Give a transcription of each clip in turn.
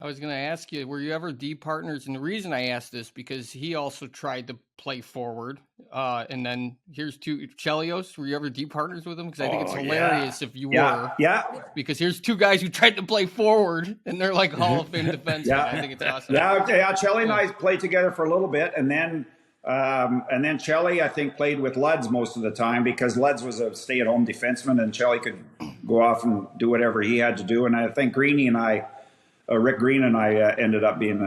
was going to ask you, were you ever D partners? And the reason I asked this because he also tried to play forward, and then here's two Chelios. Were you ever D partners with him? Because I think it's hilarious if you were. Yeah. Because here's two guys who tried to play forward, and they're like Hall of Fame defensemen. I think it's awesome. Yeah. Chelly and I played together for a little bit, and then Chelly, I think, played with Luds most of the time because Luds was a stay-at-home defenseman, and Chelly could go off and do whatever he had to do. And I think Greeny and I. Rick Green and I ended up being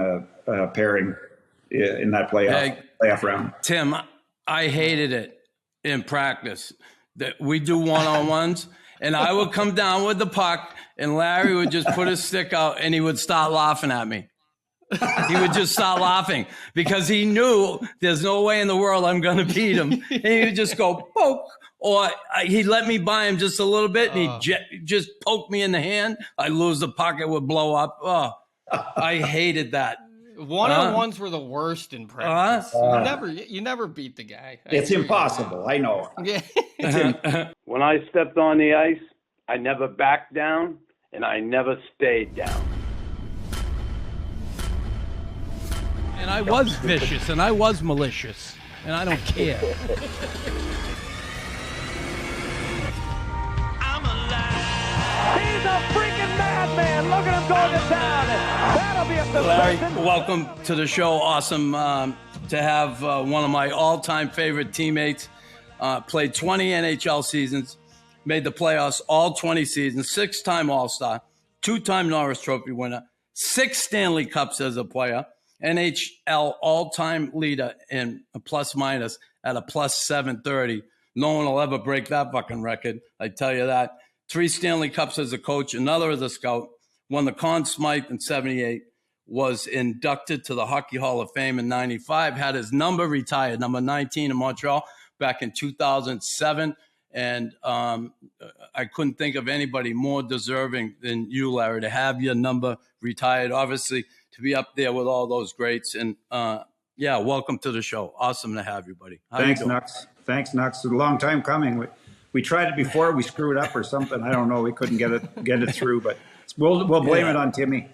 a pairing in that playoff round. Tim, I hated it in practice that we do one-on-ones, and I would come down with the puck, and Larry would just put his stick out, and he would start laughing at me. He would just start laughing because he knew there's no way in the world I'm going to beat him. And he would just go, poke. Or he'd let me buy him just a little bit, and he'd just poke me in the hand. I'd lose the puck, it would blow up. Oh, I hated that. One-on-ones were the worst in practice. You never beat the guy. It's impossible. I know. Yeah. When I stepped on the ice, I never backed down, and I never stayed down. And I was vicious, and I was malicious, and I don't care. He's a freaking madman. Look at him going to town. That'll be a Larry, welcome to the show. Awesome to have one of my all-time favorite teammates. Played 20 NHL seasons, made the playoffs all 20 seasons, 6-time All-Star, 2-time Norris Trophy winner, 6 Stanley Cups as a player, NHL all-time leader in a plus-minus at a plus 730. No one will ever break that fucking record, I tell you that. 3 Stanley Cups as a coach, another as a scout, won the Conn Smythe in 78, was inducted to the Hockey Hall of Fame in 95, had his number retired, number 19 in Montreal, back in 2007. And I couldn't think of anybody more deserving than you, Larry, to have your number retired, obviously, to be up there with all those greats. And, welcome to the show. Awesome to have you, buddy. Thanks, Nux. It's a long time coming. We tried it before, we screwed up or something. I don't know. We couldn't get it through, but we'll blame it on Timmy.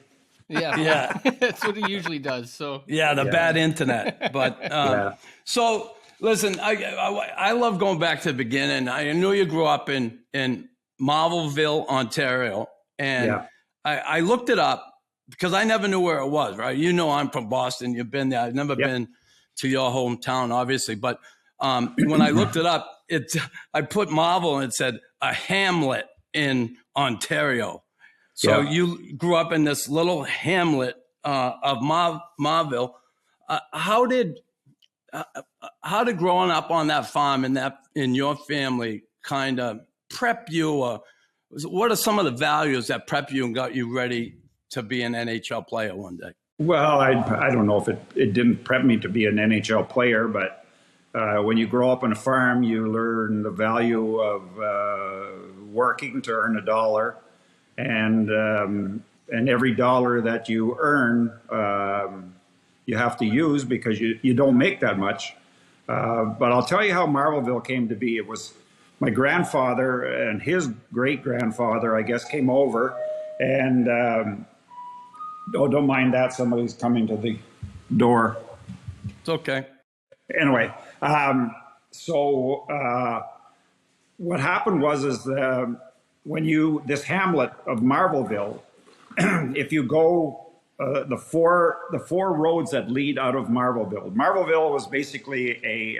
Yeah. That's what he usually does. So bad internet. But so listen, I love going back to the beginning. I knew you grew up in Marvelville, Ontario, and I looked it up because I never knew where it was. Right? You know, I'm from Boston. You've been there. I've never been to your hometown, obviously, but when I looked it up, I put Marvel and it said a hamlet in Ontario. So you grew up in this little hamlet of Marville. How did growing up on that farm and that in your family kind of prep you? Or what are some of the values that prep you and got you ready to be an NHL player one day? Well, I don't know if it didn't prep me to be an NHL player, but when you grow up on a farm, you learn the value of working to earn a dollar, and every dollar that you earn, you have to use because you don't make that much. But I'll tell you how Marvelville came to be. It was my grandfather and his great-grandfather, I guess, came over, and don't mind that. Somebody's coming to the door. It's okay. Anyway, so what happened was when this hamlet of Marvelville, if you go the four roads that lead out of Marvelville was basically a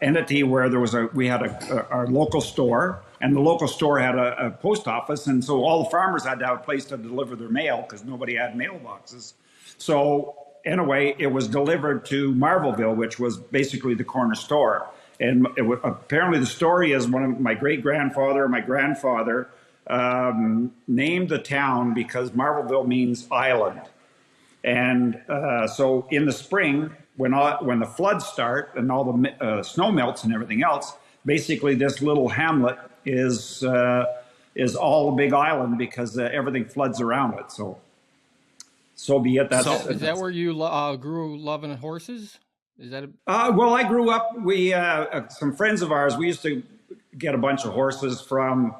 entity where we had our local store, and the local store had a post office, and so all the farmers had to have a place to deliver their mail because nobody had mailboxes. So anyway, it was delivered to Marvelville, which was basically the corner store. And apparently the story is one of my great-grandfather and my grandfather named the town because Marvelville means island. And so in the spring, when the floods start and all the snow melts and everything else, basically this little hamlet is all a big island because everything floods around it. So be it. Is that where you grew loving horses? Is that well, I grew up, some friends of ours, we used to get a bunch of horses from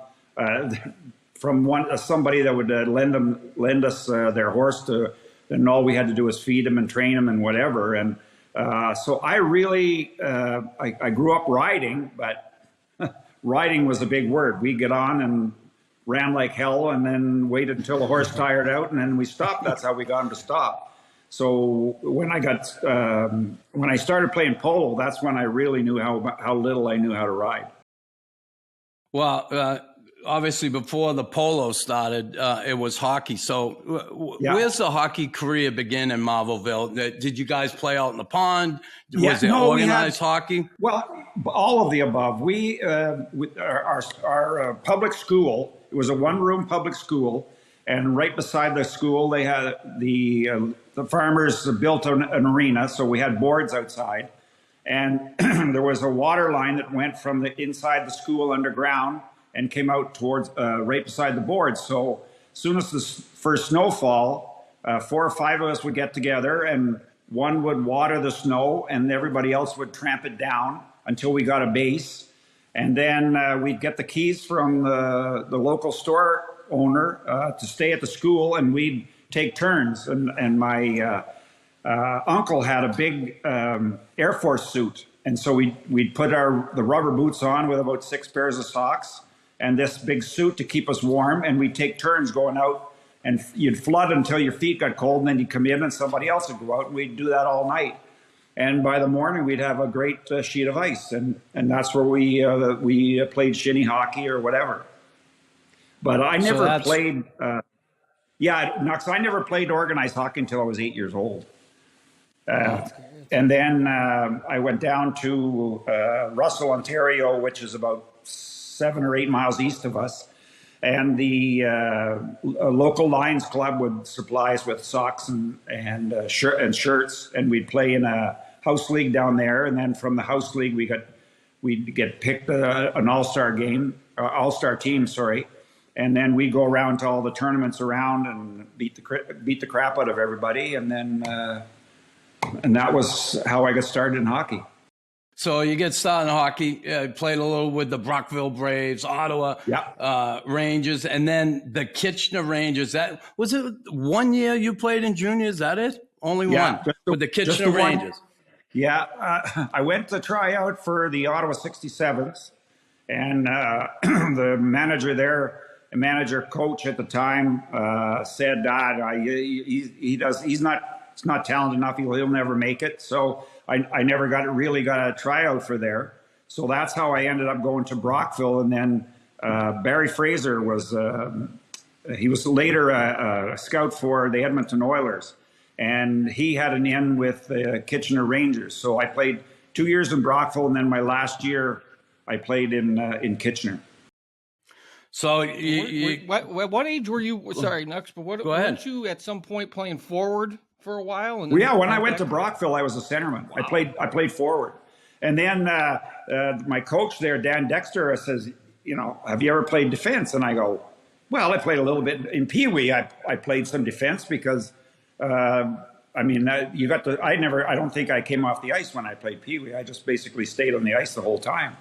from somebody that would lend us their horse to, and all we had to do was feed him and train him and whatever. And so I really, I grew up riding, but riding was a big word. We get on and ran like hell and then waited until the horse tired out and then we stopped. That's how we got him to stop. So when I started playing polo, that's when I really knew how little I knew how to ride. Well, obviously before the polo started, it was hockey. So where's the hockey career begin in Marvelville? Did you guys play out in the pond? Was it organized hockey? Well, all of the above. Our public school, it was a one-room public school, and right beside the school, they had the farmers built an arena, so we had boards outside, and there was a water line that went from the inside the school underground and came out towards right beside the boards. So as soon as the first snowfall, 4 or 5 of us would get together, and one would water the snow, and everybody else would tramp it down until we got a base. And then we'd get the keys from the local store owner to stay at the school, and we'd take turns. And my uncle had a big Air Force suit, and so we'd put the rubber boots on with about 6 pairs of socks and this big suit to keep us warm, and we'd take turns going out, and you'd flood until your feet got cold, and then you'd come in and somebody else would go out, and we'd do that all night. And by the morning, we'd have a great sheet of ice, and that's where we played shinny hockey or whatever. But I never played. I never played organized hockey until I was 8 years old. And then I went down to Russell, Ontario, which is about 7 or 8 miles east of us. And the local Lions club would supply us with socks and shirts, and we'd play in a house league down there. And then from the house league, we'd get picked an all-star team, and then we'd go around to all the tournaments around and beat the crap out of everybody. And then and that was how I got started in hockey. So you get started in hockey, played a little with the Brockville Braves, Ottawa Rangers, and then the Kitchener Rangers. That was it. 1 year you played in junior. Is that it? Only one with the Kitchener Rangers. Yeah, I went to try out for the Ottawa 67s, and the manager there, coach at the time, said that he's not talented enough. He'll never make it. So I never got a tryout for there. So that's how I ended up going to Brockville. And then Barry Fraser he was later a scout for the Edmonton Oilers. And he had an in with the Kitchener Rangers. So I played 2 years in Brockville, and then my last year I played in Kitchener. So what age were you? Sorry, Nux, but weren't you at some point playing forward for a while? And when I went to Brockville, I was a centerman. Wow. I played forward, and then my coach there, Dan Dexter, says, have you ever played defense? And I go, well, I played a little bit in Pee Wee. I played some defense because. I don't think I came off the ice when I played Pee Wee. I just basically stayed on the ice the whole time.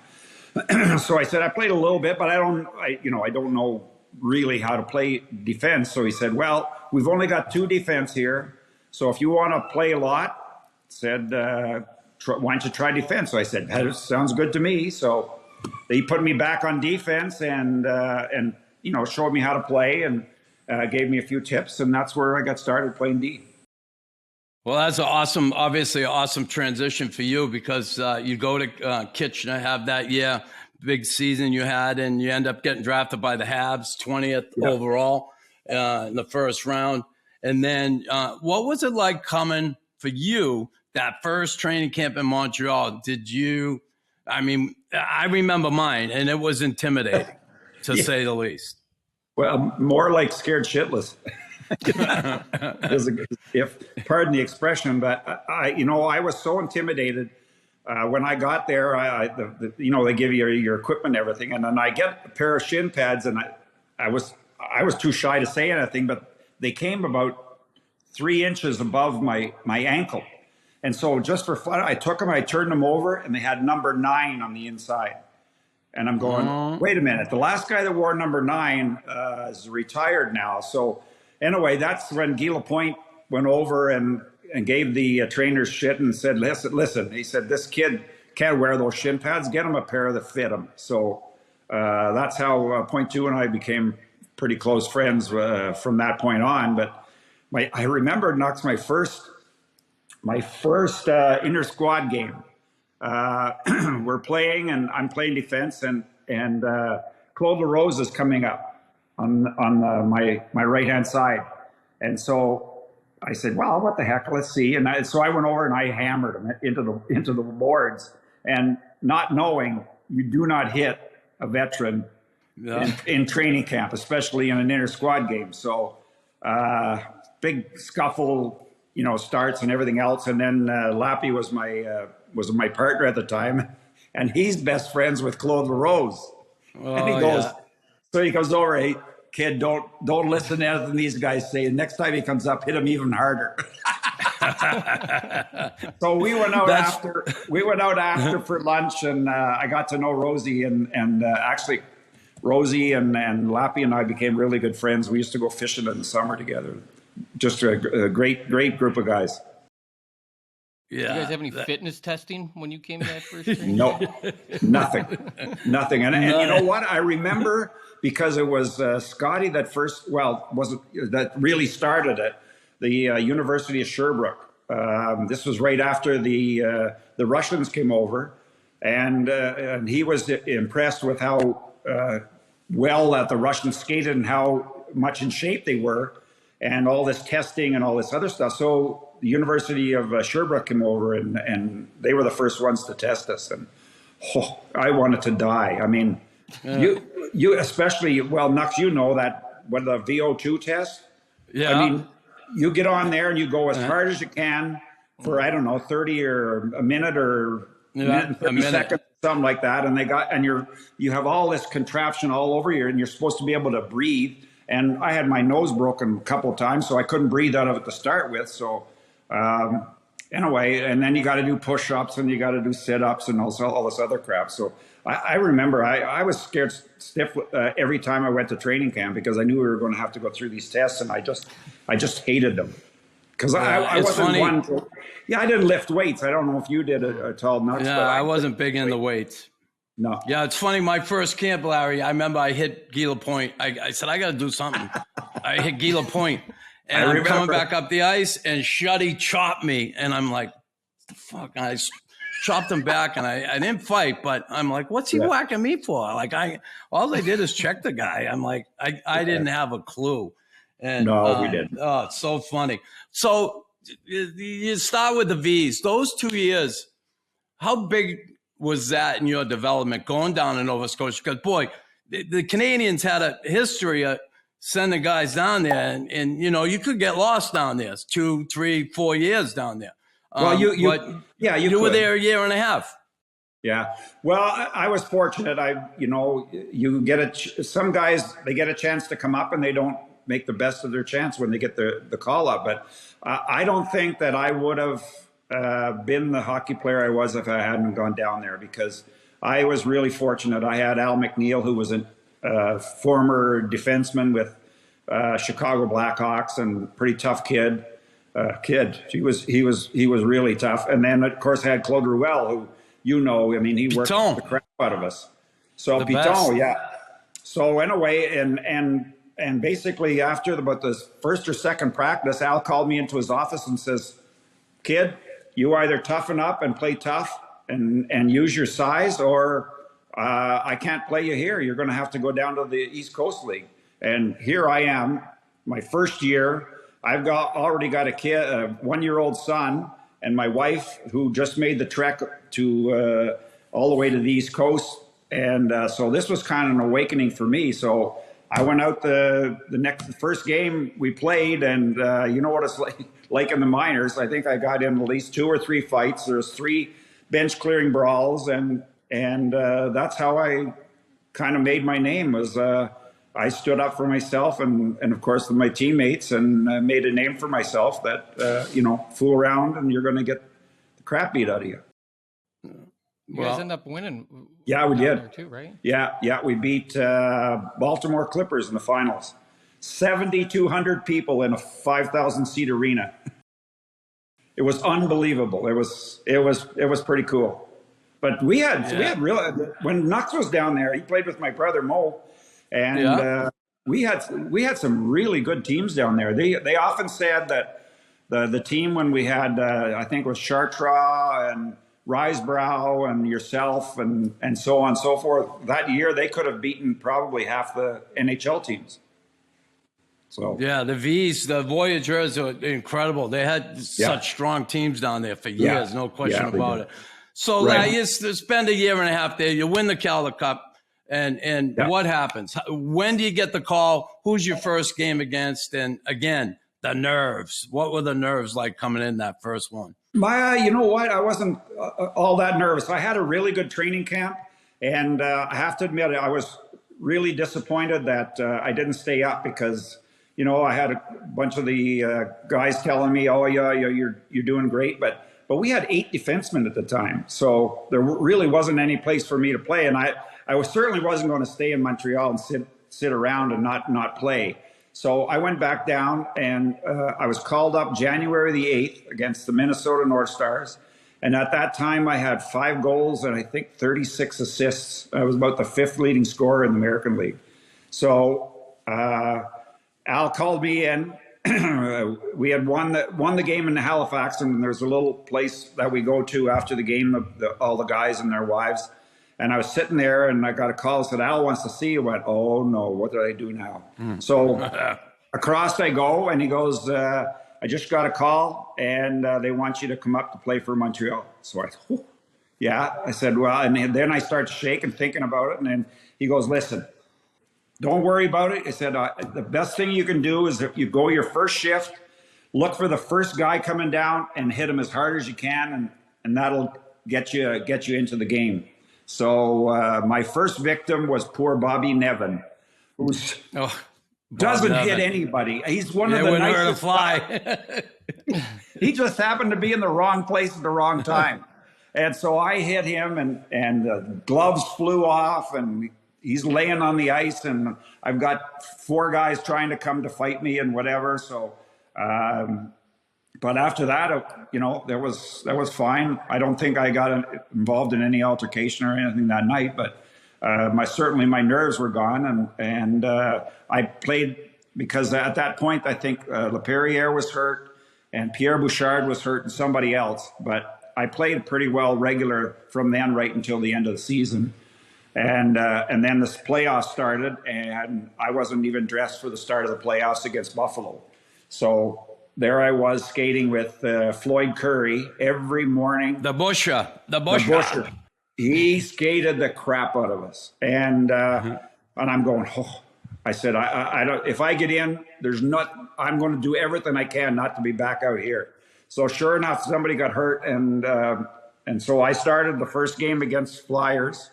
So I said, I played a little bit, but I don't know really how to play defense. So he said, well, we've only got 2 defense here. So if you want to play a lot, why don't you try defense? So I said, that sounds good to me. So he put me back on defense and showed me how to play and gave me a few tips, and that's where I got started playing D. Well, that's obviously an awesome transition for you because you go to Kitchener, have that year, big season you had, and you end up getting drafted by the Habs, 20th overall in the first round. And then what was it like coming for you, that first training camp in Montreal? I remember mine, and it was intimidating, to say the least. Well, more like scared shitless. Pardon the expression, but I was so intimidated when I got there. They give you your equipment and everything, and then I get a pair of shin pads, and I was too shy to say anything, but they came about 3 inches above my ankle, and so just for fun, I took them, I turned them over, and they had number 9 on the inside. And I'm going, wait a minute. The last guy that wore number 9 is retired now. So anyway, that's when Guy Lapointe went over and gave the trainers shit and said, listen. He said, this kid can't wear those shin pads. Get him a pair that fit him. So that's how Point 2 and I became pretty close friends from that point on. But I remember, Knox, my first inter-squad game. We're playing, and I'm playing defense, and Claude LaRose is coming up on my right-hand side. And so I said, well, what the heck, let's see. And so I went over and I hammered him into the boards, and not knowing you do not hit a veteran in training camp, especially in an inter-squad game. So big scuffle, starts and everything else. And then Lappy was my partner at the time, and he's best friends with Claude LaRose. And he goes, so he goes over, hey, kid, don't listen to anything these guys say. Next time he comes up, hit him even harder. So we went out after for lunch, and I got to know Rosie, and actually Rosie and Lappy and I became really good friends. We used to go fishing in the summer together. Just a great group of guys. Yeah. Did you guys have any fitness testing when you came to that first training? No, nothing. And you know what? I remember, because it was Scotty that that really started it, the University of Sherbrooke. This was right after the Russians came over, and he was impressed with how well that the Russians skated and how much in shape they were, and all this testing and all this other stuff. So the University of Sherbrooke came over, and they were the first ones to test us. And I wanted to die. I mean, you especially, well, Nux, that with the VO2 test. Yeah. I mean, you get on there and you go as hard as you can for, I don't know, 30 or a minute or minute and 30 seconds, something like that. And you have all this contraption all over you, and you're supposed to be able to breathe. And I had my nose broken a couple of times, so I couldn't breathe out of it to start with. So anyway, and then you got to do push-ups, and you got to do sit-ups, and also all this other crap. So I remember I was scared stiff every time I went to training camp, because I knew we were going to have to go through these tests, and I just hated them. Because I wasn't funny. I didn't lift weights. I don't know if you did at all. But I wasn't big in the weights. No. Yeah, it's funny. My first camp, Larry, I remember I hit Guy Lapointe. I said, I got to do something. I hit Guy Lapointe. And I'm coming back up the ice, and Shuddy chopped me. And I'm like, fuck. And I chopped him back, and I didn't fight. But I'm like, what's he whacking me for? Like, all they did is check the guy. I'm like, I didn't have a clue. And, no, we didn't. Oh, it's so funny. So you start with the Vs. Those 2 years, how big was that in your development going down in Nova Scotia? Because, boy, the Canadiens had a history of sending guys down there, and you could get lost down there. 2, 3, 4 years down there. Well, you were there a year and a half. Yeah. Well, I was fortunate. You get some guys, they get a chance to come up, and they don't make the best of their chance when they get the call up. But I don't think that I would have been the hockey player I was if I hadn't gone down there, because I was really fortunate. I had Al McNeil, who was a former defenseman with Chicago Blackhawks, and pretty tough kid. He was really tough. And then of course I had Claude Ruel, who I mean, he worked the crap out of us. So Piton, yeah. So anyway, and basically after about the first or second practice, Al called me into his office and says, "Kid, you either toughen up and play tough and use your size, or I can't play you here. You're going to have to go down to the East Coast League." And here I am, my first year. I've already got a kid, a 1-year-old son, and my wife, who just made the trek to all the way to the East Coast. And so this was kind of an awakening for me. So I went out the first game we played, and you know what it's like in the minors. I think I got in at least 2 or 3 fights. There's 3 bench clearing brawls, and that's how I kind of made my name. Was I stood up for myself and of course my teammates, and made a name for myself that fool around and you're going to get the crap beat out of you. You guys end up winning. Yeah, we did. There too, right? Yeah. We beat Baltimore Clippers in the finals. 7,200 people in a 5,000 seat arena. It was unbelievable. It was pretty cool. But we had real, when Nux was down there, he played with my brother Mo, and we had some really good teams down there. They often said that the team when we had I think it was Chartres and Risebrow and yourself and so on and so forth, that year they could have beaten probably half the NHL teams. So yeah, the V's, the Voyageurs are incredible. They had such strong teams down there for years, no question about it. So you spend a year and a half there, you win the Calder Cup, and what happens? When do you get the call? Who's your first game against? And again, the nerves. What were the nerves like coming in that first one? You know what? I wasn't all that nervous. I had a really good training camp, and I have to admit, I was really disappointed that I didn't stay up because, you know, I had a bunch of the guys telling me, "Oh yeah, you're doing great," but we had 8 defensemen at the time, so there really wasn't any place for me to play, and I certainly wasn't going to stay in Montreal and sit around and not play. So I went back down, and I was called up January the 8th against the Minnesota North Stars, and at that time I had 5 goals and I think 36 assists. I was about the 5th leading scorer in the American League. So Al called me in. We had won the game in Halifax, and there's a little place that we go to after the game, all the guys and their wives. And I was sitting there, and I got a call that said, "Al wants to see you." I went, "Oh no, what did I do now?" So across I go, and he goes, "I just got a call, and they want you to come up to play for Montreal." So I thought, yeah. I said, well, and then I start shaking, thinking about it, and then he goes, "Listen, don't worry about it." He said, "The best thing you can do is if you go your first shift, look for the first guy coming down and hit him as hard as you can, and that'll get you into the game." So my first victim was poor Bobby Nevin, who doesn't hit anybody. He's one of the nicest. Fly. He just happened to be in the wrong place at the wrong time, and so I hit him, and the gloves flew off, and he's laying on the ice, and I've got 4 guys trying to come to fight me and whatever. So, but after that, you know, that was fine. I don't think I got involved in any altercation or anything that night, but certainly my nerves were gone, and I played because at that point I think Laperriere was hurt and Pierre Bouchard was hurt and somebody else, but I played pretty well regular from then right until the end of the season. And then the playoffs started, and I wasn't even dressed for the start of the playoffs against Buffalo. So there I was skating with Floyd Curry every morning. The Busher. He skated the crap out of us, and I'm going. Oh. I said, I don't. If I get in, I'm going to do everything I can not to be back out here. So sure enough, somebody got hurt, and so I started the first game against Flyers.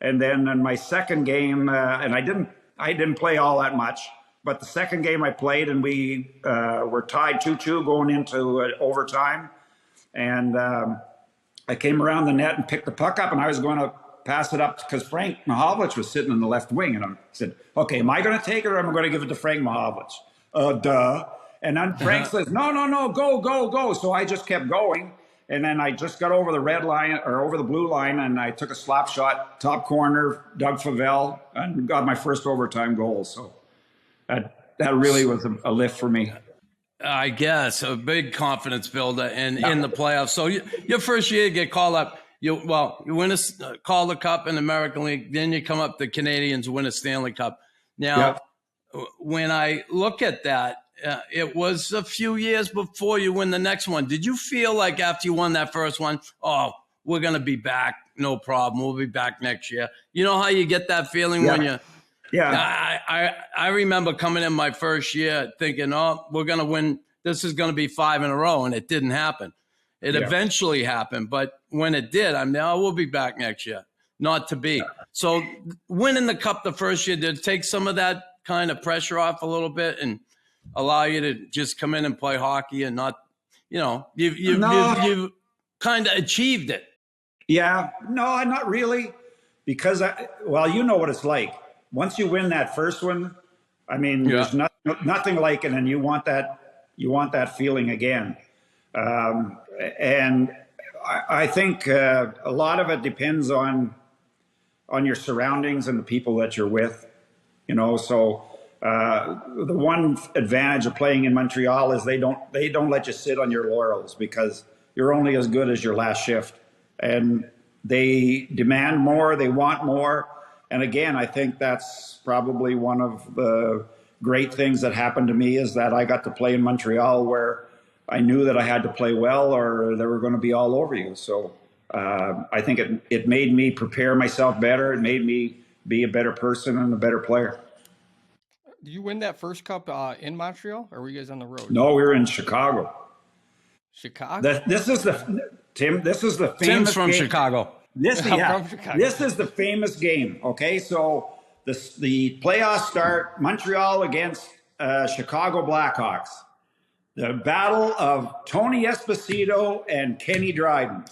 And then in my second game, and I didn't play all that much, but the second game I played, and we were tied 2-2 going into overtime. And I came around the net and picked the puck up, and I was going to pass it up because Frank Mahovlich was sitting in the left wing. And I said, "Okay, am I going to take it or am I going to give it to Frank Mahovlich?" Duh. And then Frank says, no, go. So I just kept going. And then I just got over the red line or over the blue line, and I took a slap shot, top corner, Doug Favell, and got my first overtime goal. So that really was a lift for me. I guess a big confidence builder in the playoffs. So your first year, you get called up. You win a Calder Cup in the American League. Then you come up the Canadiens, win a Stanley Cup. Now, when I look at that, it was a few years before you win the next one. Did you feel like after you won that first one, oh, we're going to be back, no problem, we'll be back next year? You know how you get that feeling when you – I remember coming in my first year thinking, oh, we're going to win. This is going to be 5 in a row, and it didn't happen. It eventually happened, but when it did, we'll be back next year. Not to be. So winning the Cup the first year, did it take some of that kind of pressure off a little bit and allow you to just come in and play hockey and not, you've kind of achieved it? Yeah, no, not really, because well, you know what it's like. Once you win that first one, I mean, there's nothing like it, and you want that feeling again. And I think a lot of it depends on your surroundings and the people that you're with. So the one advantage of playing in Montreal is they don't let you sit on your laurels, because you're only as good as your last shift, and they demand more, they want more. And again, I think that's probably one of the great things that happened to me, is that I got to play in Montreal, where I knew that I had to play well or they were going to be all over you. So I think it made me prepare myself better. It made me be a better person and a better player. Did you win that first cup in Montreal, or were you guys on the road? No, we were in Chicago. Chicago? This is the famous Tim's from game. Chicago. From Chicago. This is the famous game. Okay, so the playoffs start, Montreal against Chicago Blackhawks. The battle of Tony Esposito and Kenny Dryden.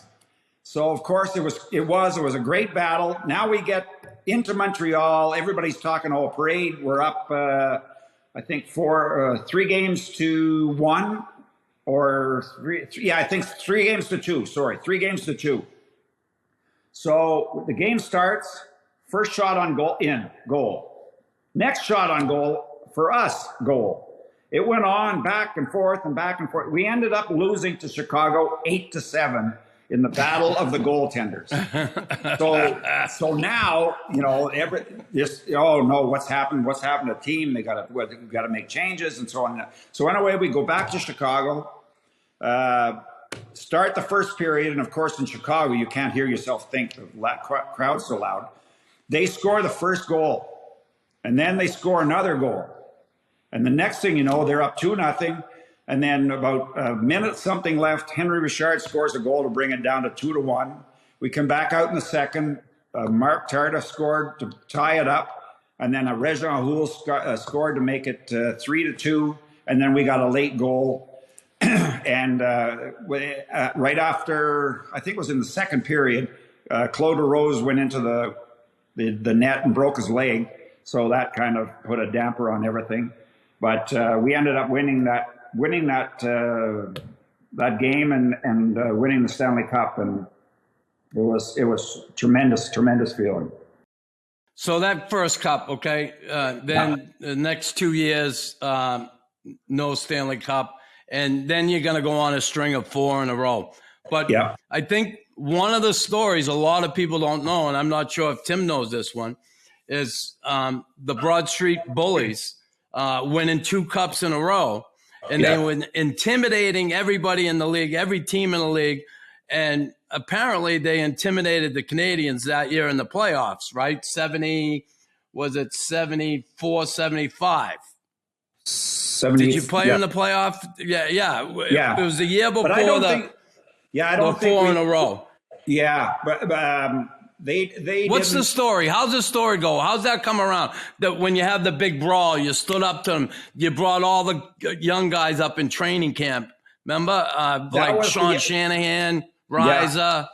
So of course it was a great battle. Now we get into Montreal. Everybody's talking, a parade. We're up, I think 3-1, or I think 3-2. Sorry, 3-2. So the game starts. First shot on goal. Next shot on goal for us, goal. It went on back and forth and back and forth. We ended up losing to Chicago 8-7 in the battle of the goaltenders. So now, what's happened? What's happened to the team? We got to make changes and so on. So anyway, we go back to Chicago, start the first period, and of course in Chicago you can't hear yourself think. The crowd's so loud. They score the first goal, and then they score another goal. And the next thing you know, they're up 2-0. And then about a minute something left, Henry Richard scores a goal to bring it down to 2-1. We come back out in the second. Mark Tardif scored to tie it up. And then Regin Houle scored to make it 3-2. And then we got a late goal. And right after, I think it was in the second period, Claude Rose went into the net and broke his leg. So that kind of put a damper on everything. But we ended up winning that game and winning the Stanley Cup, and it was tremendous feeling. So that first cup, okay. Then the next 2 years, no Stanley Cup, and then you're going to go on a string of 4 in a row. But I think one of the stories a lot of people don't know, and I'm not sure if Tim knows this one, is the Broad Street Bullies winning 2 cups in a row. And they were intimidating everybody in the league, every team in the league. And apparently they intimidated the Canadiens that year in the playoffs, right? 74, 75? 70, Did you play in the playoff? Yeah. It was the year before I don't think 4 in a row. Yeah, but they What's the story? How's the story go? How's that come around? That when you have the big brawl, you stood up to them, you brought all the young guys up in training camp. Remember, like Sean Shanahan, Riza.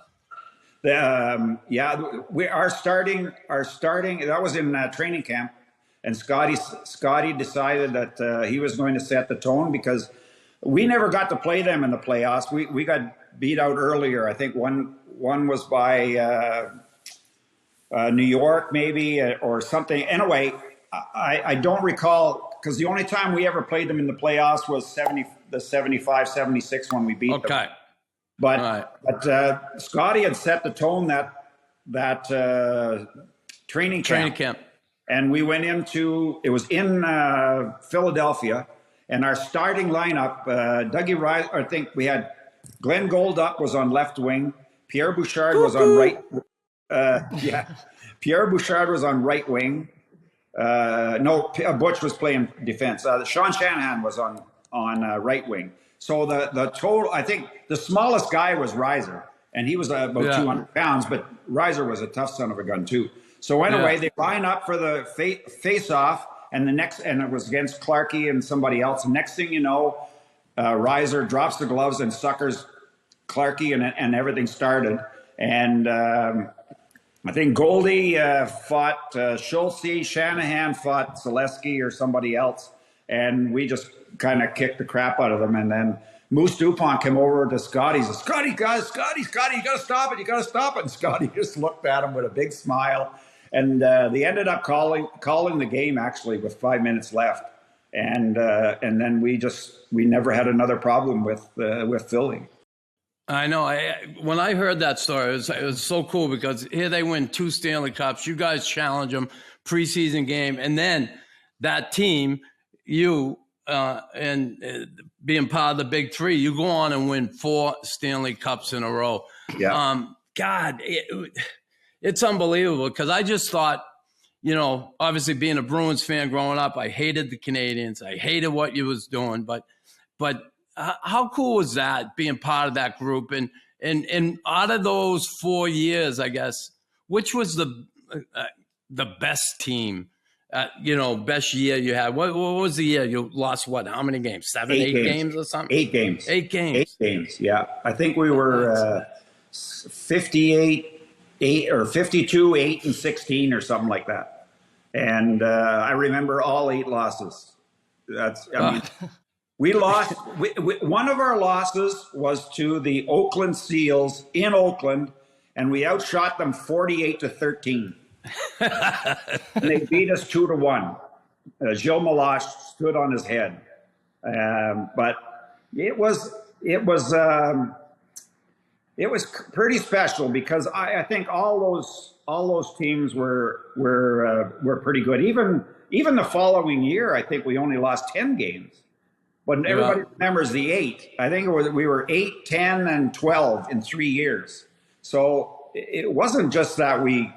Our starting. That was in training camp, and Scotty decided that he was going to set the tone, because we never got to play them in the playoffs. We got beat out earlier. I think one was by New York, maybe, or something. Anyway, I don't recall, because the only time we ever played them in the playoffs was the 75-76 when we beat them. But Scotty had set the tone that training camp. And we went it was in Philadelphia, and our starting lineup, Dougie Rice, I think we had Glenn Goldup was on left wing, Pierre Bouchard was on right. Pierre Bouchard was on right wing. Butch was playing defense. Sean Shanahan was on right wing. So the total, I think the smallest guy was Riser, and he was about 200 pounds, but Riser was a tough son of a gun too. So anyway, they line up for the face-off, and it was against Clarkey and somebody else. And next thing you know, Riser drops the gloves and suckers Clarkey, and everything started. And I think Goldie fought Schultze, Shanahan fought Zaleski or somebody else, and we just kind of kicked the crap out of them. And then Moose Dupont came over to Scotty. He said, Scotty, you got to stop it. You got to stop it. And Scotty just looked at him with a big smile. And they ended up calling the game actually with 5 minutes left. And then we never had another problem with Philly. I know. When I heard that story, it was so cool because here they win 2 Stanley Cups. You guys challenge them preseason game, and then that team, being part of the Big Three, you go on and win 4 Stanley Cups in a row. Yeah. God, it's unbelievable because I just thought, obviously being a Bruins fan growing up, I hated the Canadiens. I hated what you was doing, but how cool was that being part of that group? And out of those 4 years, I guess, which was the best team? Best year you had? What was the year you lost? What? How many games? 8 games or something? 8 games. 8 games. 8 games. Yeah, I think we were 52, 8, and 16 or something like that. And I remember all 8 losses. We lost. One of our losses was to the Oakland Seals in Oakland, and we outshot them 48-13. And they beat us 2-1. Gilles Meloche stood on his head, but it was pretty special because I think all those teams were pretty good. Even the following year, I think we only lost 10 games. But everybody remembers the 8. I think we were 8, 10, and 12 in 3 years. So it wasn't just that we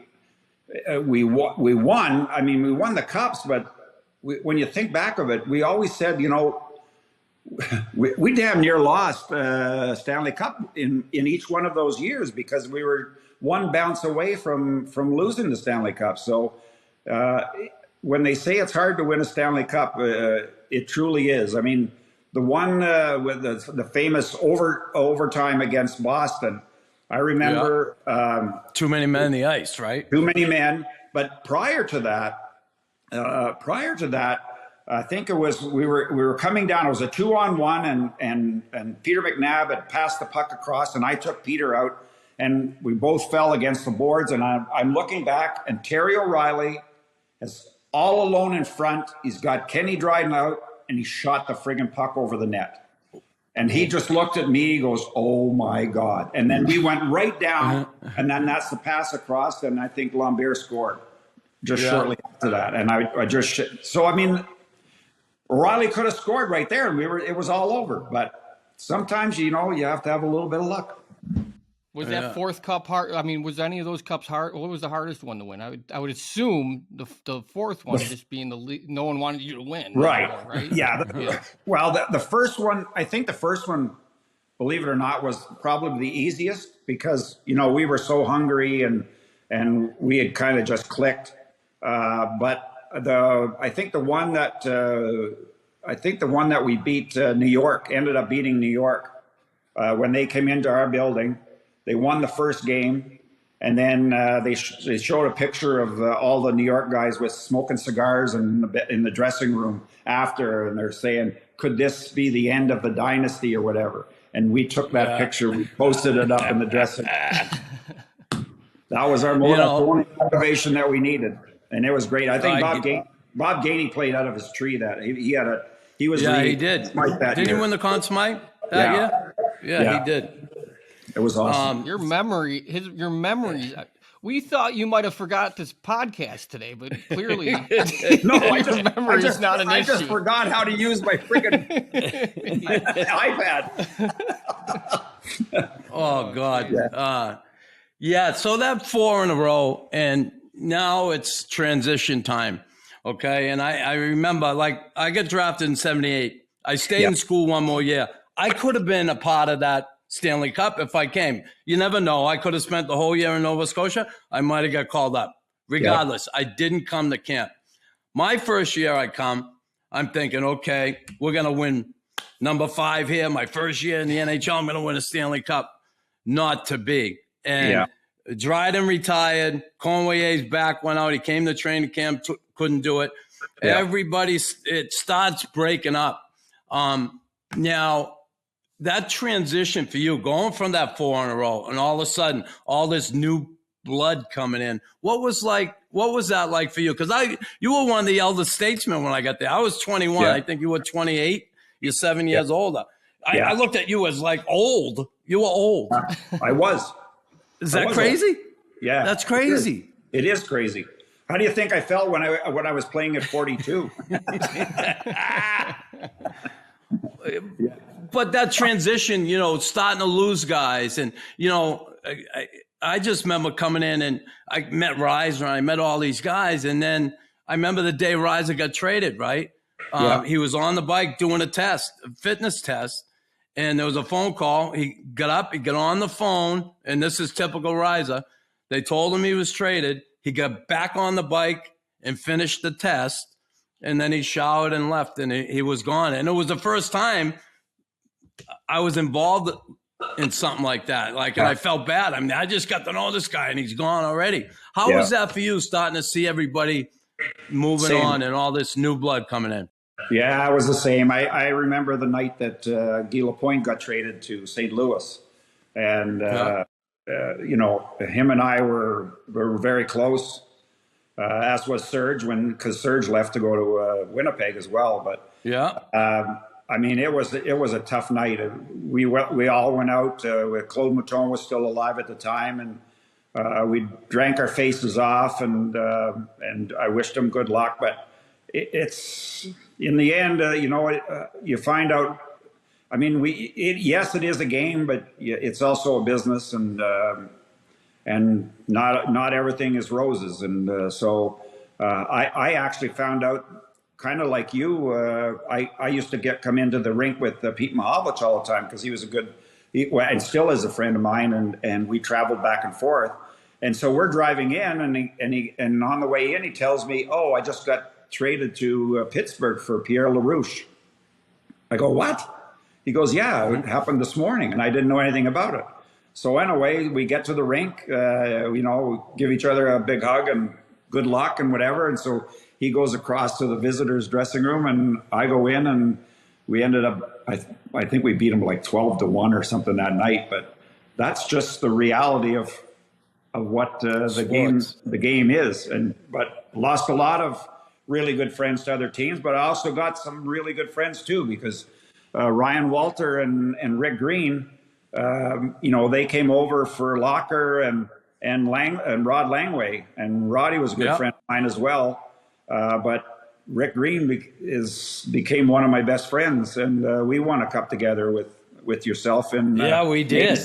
won. I mean, we won the cups, but when you think back of it, we always said, we damn near lost Stanley Cup in each one of those years because we were one bounce away from losing the Stanley Cup. So when they say it's hard to win a Stanley Cup, it truly is. I mean, the one with the famous overtime against Boston, I remember. Too many men in the ice, right? Too many men. But prior to that, I think it was we were coming down. It was a 2-on-1, and Peter McNabb had passed the puck across, and I took Peter out, and we both fell against the boards. And I'm looking back, and Terry O'Reilly is all alone in front. He's got Kenny Dryden out, and he shot the friggin' puck over the net. And he just looked at me, he goes, oh my God. And then we went right down, and then that's the pass across, and I think Lambert scored just shortly after that. And so I mean, O'Reilly could have scored right there, and it was all over. But sometimes, you have to have a little bit of luck. Was that 4th cup hard? I mean, was any of those cups hard? What was the hardest one to win? I would assume the 4th one just being no one wanted you to win. Right. Right? Yeah. Well, the first one, I think the first one, believe it or not, was probably the easiest because, we were so hungry and we had kind of just clicked. But I think the one that we beat New York, ended up beating New York when they came into our building. They won the first game, and then they showed a picture of all the New York guys with smoking cigars in the dressing room after, and they're saying, could this be the end of the dynasty or whatever? And we took that picture, we posted it up in the dressing room. That was our only motivation that we needed, and it was great. I think Bob Gainey played out of his tree that he was really he did. Smart that Didn't year. he win the Conn Smythe that year? Yeah, he did. It was awesome. Your memories. We thought you might have forgot this podcast today, but clearly, No, your memory is not an issue. I just forgot how to use my freaking iPad. Oh God. So that 4 in a row, and now it's transition time. Okay. And I remember, I got drafted in 78. I stayed in school one more year. I could have been a part of that Stanley Cup if I came. You never know. I could have spent the whole year in Nova Scotia. I might have got called up. Regardless, I didn't come to camp. My first year I come, I'm thinking, okay, we're going to win number 5 here. My first year in the NHL, I'm going to win a Stanley Cup. Not to be. And Dryden retired. Conway's back went out. He came to training camp, couldn't do it. Yeah. It starts breaking up. Now, that transition for you, going from that 4 in a row and all of a sudden, all this new blood coming in, what was that like for you? Because you were one of the elder statesmen when I got there. I was 21. Yeah. I think you were 28. You're 7 years older. I looked at you as like old. You were old. I was. Is that crazy? Old. Yeah. That's crazy. It is crazy. How do you think I felt when I was playing at 42? But that transition, starting to lose guys. And, I just remember coming in and I met Reiser and I met all these guys. And then I remember the day Reiser got traded, right? He was on the bike doing a fitness test. And there was a phone call. He got up, he got on the phone. And this is typical Reiser. They told him he was traded. He got back on the bike and finished the test. And then he showered and left and he was gone. And it was the first time I was involved in something like that. And I felt bad. I mean, I just got to know this guy and he's gone already. How was that for you, starting to see everybody moving on and all this new blood coming in? Yeah, it was the same. I remember the night that Guy Lapointe got traded to St. Louis. And, him and I were very close, as was Serge, because Serge left to go to Winnipeg as well. But I mean, it was a tough night. We all went out. Claude Mouton was still alive at the time, and we drank our faces off. And I wished him good luck. But it's in the end, you find out. I mean, yes, it is a game, but it's also a business, and not everything is roses. And so I actually found out, kind of like you, I used to come into the rink with Pete Mahovlich all the time because he was and still is a friend of mine, and we traveled back and forth. And so we're driving in, and on the way in, he tells me, "Oh, I just got traded to Pittsburgh for Pierre LaRouche." I go, "What?" He goes, "Yeah, it happened this morning," and I didn't know anything about it. So anyway, we get to the rink, give each other a big hug and good luck and whatever. And so he goes across to the visitors' dressing room, and I go in, and we ended up, I think we beat him like 12-1 or something that night. But that's just the reality of what the game is. But lost a lot of really good friends to other teams, but I also got some really good friends too, because Ryan Walter and Rick Green, they came over for Locker and Rod Langway, and Roddy was a good friend of mine as well. But Rick Green became one of my best friends, and we won a cup together with yourself. And we did.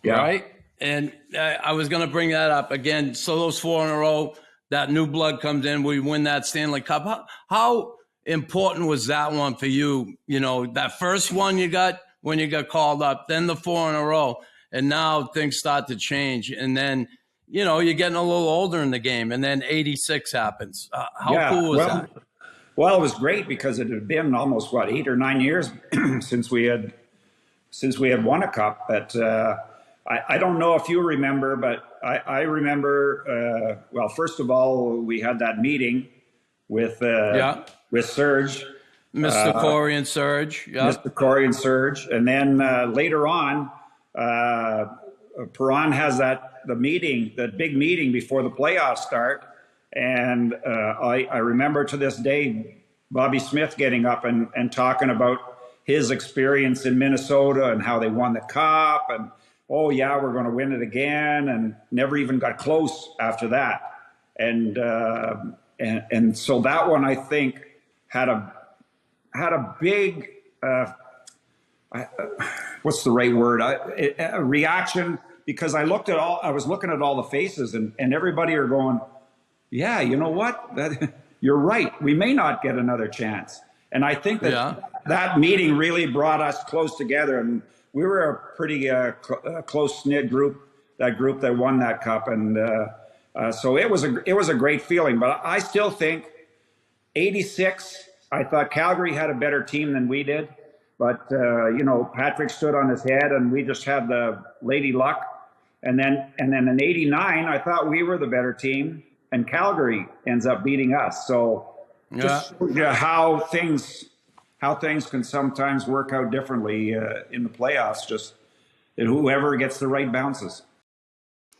Right. And I was going to bring that up again. So those 4 in a row, that new blood comes in. We win that Stanley Cup. How important was that one for you? That first one you got when you got called up, then the 4 in a row, and now things start to change. And then, you're getting a little older in the game, and then 86 happens. How cool was that? Well, it was great because it had been almost 8 or 9 years since we had won a cup. But I don't know if you remember, but I remember. Well, first of all, we had that meeting with Serge, Mr. Corey and Serge, Mr. Corey and Serge, and then later on, Perron has the big meeting before the playoffs start, and I remember to this day Bobby Smith getting up and talking about his experience in Minnesota and how they won the cup, and we're going to win it again, and never even got close after that, and so that one I think had a big what's the right word? A reaction, because I was looking at all the faces, and everybody are going, yeah, you know what? You're right. We may not get another chance. And I think that meeting really brought us close together, and we were a pretty close-knit group. That group that won that cup, and so it was a great feeling. But I still think 86. I thought Calgary had a better team than we did, but Patrick stood on his head, and we just had the lady luck. And then in '89, I thought we were the better team, and Calgary ends up beating us. So just how things can sometimes work out differently in the playoffs. Just whoever gets the right bounces.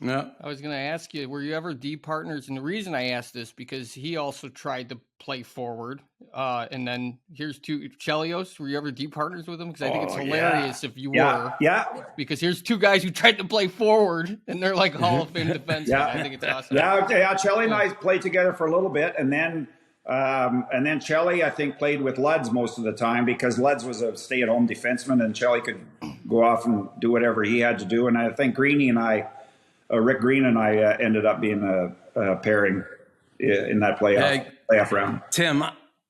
Yeah. I was going to ask you, were you ever D partners? And the reason I asked this because he also tried to play forward. And then here's two Chelios. Were you ever D partners with him? Because I think it's hilarious if you were. Yeah. Because here's two guys who tried to play forward, and they're like Hall of Fame defensemen. I think it's awesome. Yeah. Chelly and I played together for a little bit, and then Chelly, I think, played with Luds most of the time because Luds was a stay-at-home defenseman, and Chelly could go off and do whatever he had to do. And I think Greeny and I. Rick Green and I ended up being a pairing in that playoff round. Tim,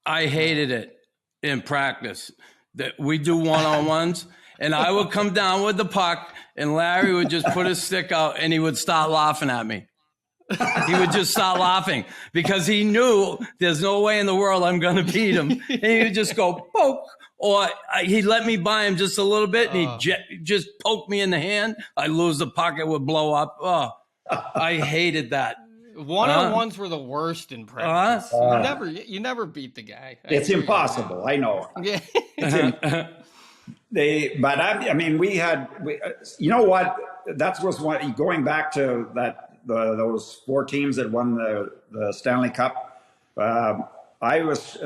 I hated it in practice that we do one-on-ones, and I would come down with the puck, and Larry would just put his stick out, and he would start laughing at me. He would just start laughing because he knew there's no way in the world I'm going to beat him. And he would just go, poke. Or he'd let me by him just a little bit, and he'd just poke me in the hand. I'd lose the puck. It would blow up. Oh, I hated that. One-on-ones were the worst in practice. You never beat the guy. It's impossible. I know. Yeah. We had, you know what? That was what, going back to those four teams that won the Stanley Cup. I was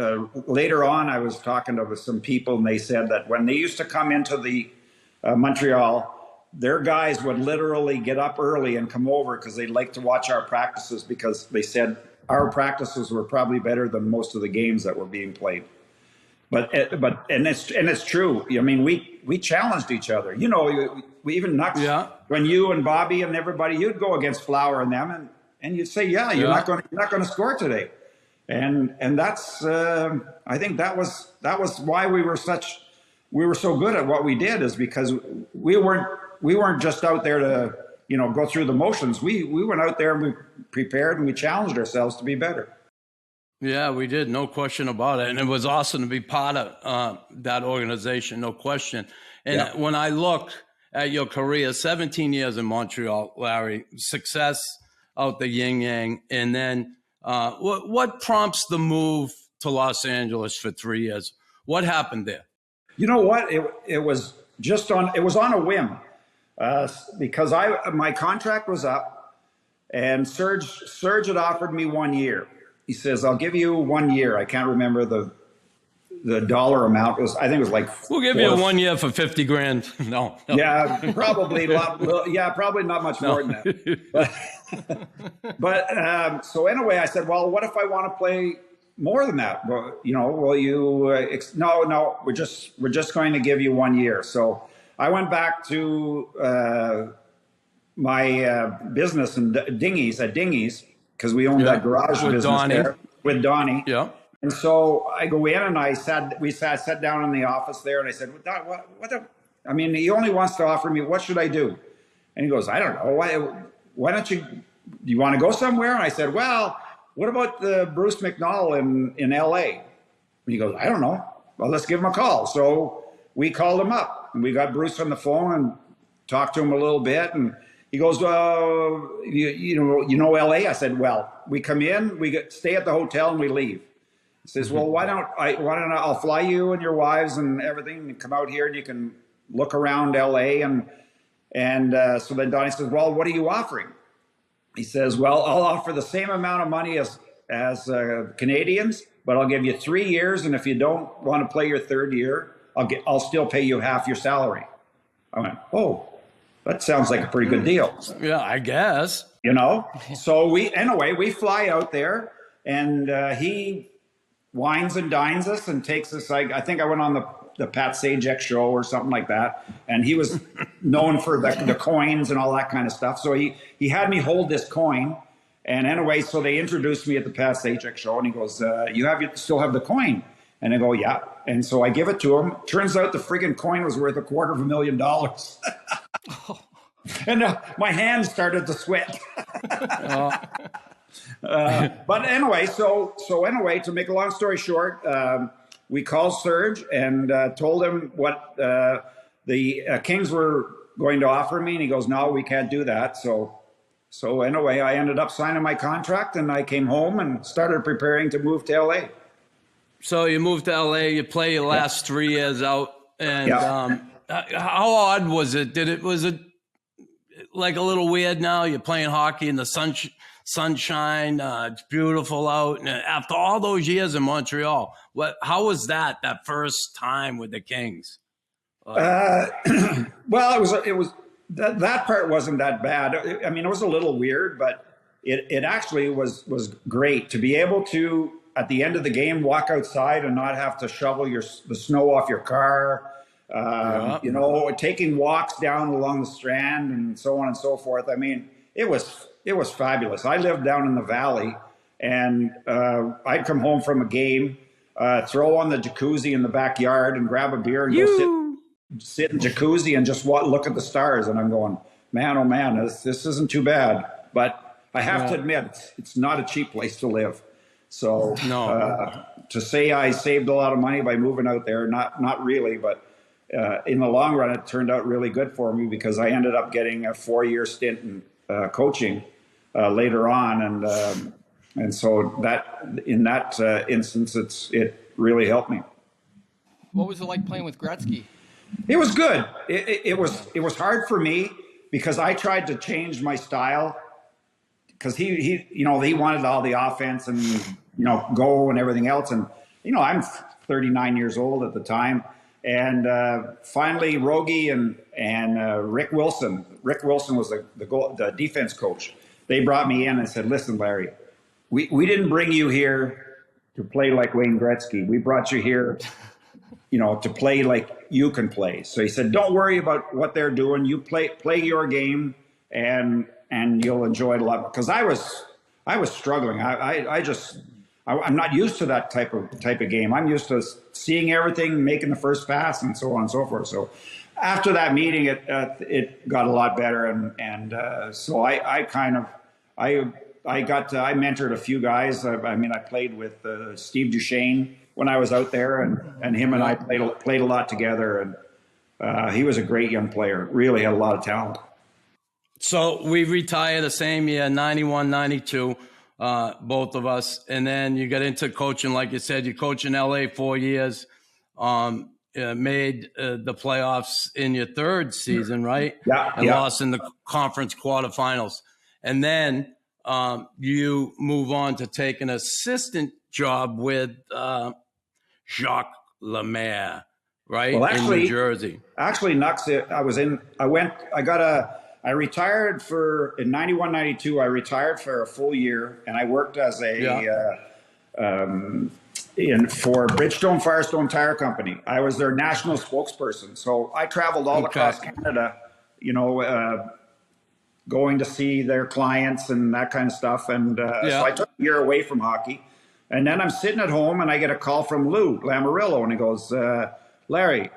later on. I was talking to some people, and they said that when they used to come into the Montreal, their guys would literally get up early and come over because they liked to watch our practices because they said our practices were probably better than most of the games that were being played. But it's true. I mean, we challenged each other. You know, we even Nux, when you and Bobby and everybody, you'd go against Flower and them, and you'd say, you're not going to score today. And that's I think that was why we were so good at what we did, is because we weren't just out there to go through the motions. We went out there and we prepared and we challenged ourselves to be better. Yeah, we did, no question about it, and it was awesome to be part of that organization, no question. And when I look at your career, 17 years in Montreal, Larry, success out the yin yang, and then. What prompts the move to Los Angeles for 3 years? What happened there? You know what? It was on a whim, because my contract was up, and Serge had offered me 1 year. He says, "I'll give you 1 year." I can't remember the dollar amount. I think it was like. We'll give you 1 year for $50,000. No. Yeah, probably a lot. Yeah, probably not much more than that. But so anyway, I said, well, what if I want to play more than that? Well, will you? No, we're just going to give you 1 year. So I went back to my business in Dingy's because we owned that garage with business Donnie. there with Donnie. Yeah. And so I go in and we sat down in the office there, and I said, I mean, he only wants to offer me, what should I do? And he goes, I don't know. Why don't do you want to go somewhere? And I said, well, what about the Bruce McNall in LA? And he goes, I don't know. Well, let's give him a call. So we called him up, and we got Bruce on the phone and talked to him a little bit. And he goes, you know LA? I said, well, we come in, stay at the hotel, and we leave. He says, well, why don't I'll fly you and your wives and everything and come out here and you can look around LA. And so then Donnie says, well, what are you offering? He says, well, I'll offer the same amount of money as Canadiens, but I'll give you 3 years. And if you don't want to play your third year, I'll still pay you half your salary. I went, oh, that sounds like a pretty good deal. Yeah, I guess. So we fly out there, and he wines and dines us and takes us. I think I went on the Pat Sajak show or something like that, and he was known for the coins and all that kind of stuff. So he had me hold this coin, and anyway, so they introduced me at the Pat Sajak show, and he goes, "You still have the coin?" And I go, "Yeah." And so I give it to him. Turns out the friggin' coin was worth $250,000. And my hands started to sweat. But anyway, so to make a long story short, we called Serge and told him what the Kings were going to offer me, and he goes, "No, we can't do that." So anyway, I ended up signing my contract, and I came home and started preparing to move to LA. So you moved to LA, you play your last 3 years out, and how odd was it? Was it like a little weird now? You're playing hockey in the sunshine, it's beautiful out, and after all those years in Montreal, how was that first time with the Kings? Well, it was that part wasn't that bad. I mean, it was a little weird, but it actually was great to be able to, at the end of the game, walk outside and not have to shovel the snow off your car. You know, taking walks down along the Strand and so on and so forth. I mean, it was fabulous. I lived down in the valley, and I'd come home from a game, throw on the jacuzzi in the backyard and grab a beer and go sit in jacuzzi and just look at the stars. And I'm going, man, oh man, this isn't too bad. But I have to admit, it's not a cheap place to live. So to say I saved a lot of money by moving out there, not really, but in the long run, it turned out really good for me because I ended up getting a 4-year stint in coaching later on, and so that in that instance, it really helped me. What was it like playing with Gretzky? It was good. It was hard for me because I tried to change my style because he wanted all the offense and go and everything else, and I'm 39 years old at the time. And finally, Rogie and Rick Wilson. Rick Wilson was the defense coach. They brought me in and said, "Listen, Larry, we didn't bring you here to play like Wayne Gretzky. We brought you here, to play like you can play." So he said, "Don't worry about what they're doing. You play your game, and you'll enjoy it a lot." Because I was struggling. I'm not used to that type of game. I'm used to seeing everything, making the first pass, and so on and so forth. So after that meeting, it got a lot better, and so I mentored a few guys. I mean, I played with Steve Duchesne when I was out there, and him and I played a lot together, and he was a great young player. Really had a lot of talent. So we retired the same year, 91, 92. Both of us. And then you got into coaching, like you said, you coached in LA 4 years, made the playoffs in your third season, right? Yeah. And lost in the conference quarterfinals. And then you move on to take an assistant job with Jacques Lemaire, right? Well, actually, in New Jersey. Actually, Nux, I retired in 91, 92. I retired for a full year, and I worked as for Bridgestone Firestone Tire Company. I was their national spokesperson. So I traveled all across Canada, going to see their clients and that kind of stuff. And so I took a year away from hockey. And then I'm sitting at home, and I get a call from Lou Lamoriello, and he goes, "Larry,